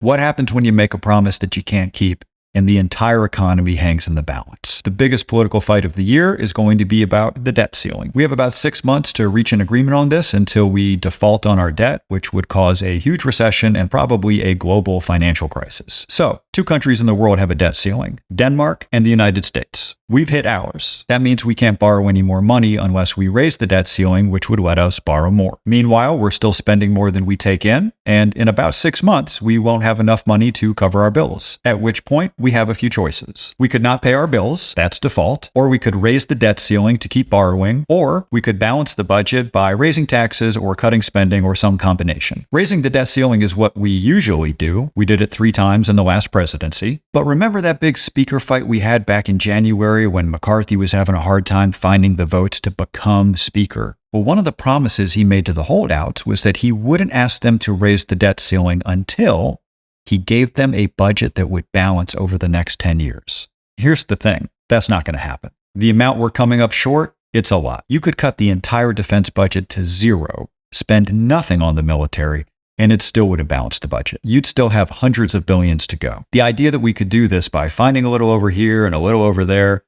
What happens when you make a promise that you can't keep and the entire economy hangs in the balance? The biggest political fight of the year is going to be about the debt ceiling. We have about 6 months to reach an agreement on this until we default on our debt, which would cause a huge recession and probably a global financial crisis. So, 2 countries in the world have a debt ceiling, Denmark and the United States. We've hit ours. That means we can't borrow any more money unless we raise the debt ceiling, which would let us borrow more. Meanwhile, we're still spending more than we take in, and in about 6 months, we won't have enough money to cover our bills, at which point we have a few choices. We could not pay our bills, that's default, or we could raise the debt ceiling to keep borrowing, or we could balance the budget by raising taxes or cutting spending or some combination. Raising the debt ceiling is what we usually do. We did it 3 times in the last presidency. But remember that big speaker fight we had back in January when McCarthy was having a hard time finding the votes to become speaker? Well, one of the promises he made to the holdouts was that he wouldn't ask them to raise the debt ceiling until he gave them a budget that would balance over the next 10 years. Here's the thing, that's not going to happen. The amount we're coming up short, it's a lot. You could cut the entire defense budget to 0, spend nothing on the military, and it still wouldn't balance the budget. You'd still have hundreds of billions to go. The idea that we could do this by finding a little over here and a little over there,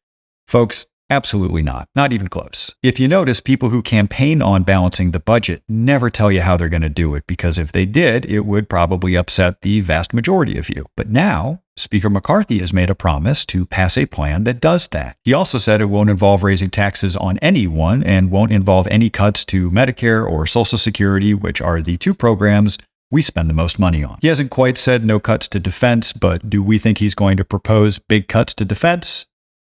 folks, absolutely not. Not even close. If you notice, people who campaign on balancing the budget never tell you how they're going to do it, because if they did, it would probably upset the vast majority of you. But now, Speaker McCarthy has made a promise to pass a plan that does that. He also said it won't involve raising taxes on anyone and won't involve any cuts to Medicare or Social Security, which are the 2 programs we spend the most money on. He hasn't quite said no cuts to defense, but do we think he's going to propose big cuts to defense?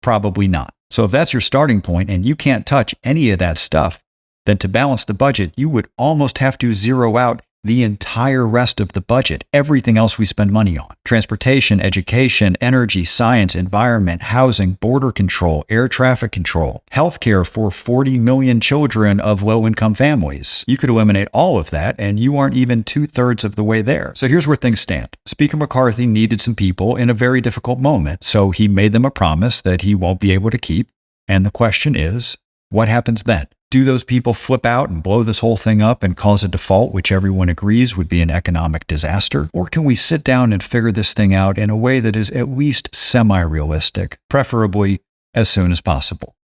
Probably not. So if that's your starting point and you can't touch any of that stuff, then to balance the budget, you would almost have to zero out the entire rest of the budget, everything else we spend money on. Transportation, education, energy, science, environment, housing, border control, air traffic control, healthcare for 40 million children of low-income families. You could eliminate all of that, and you aren't even 2/3 of the way there. So here's where things stand. Speaker McCarthy needed some people in a very difficult moment, so he made them a promise that he won't be able to keep. And the question is, what happens then? Do those people flip out and blow this whole thing up and cause a default, which everyone agrees would be an economic disaster? Or can we sit down and figure this thing out in a way that is at least semi-realistic, preferably as soon as possible?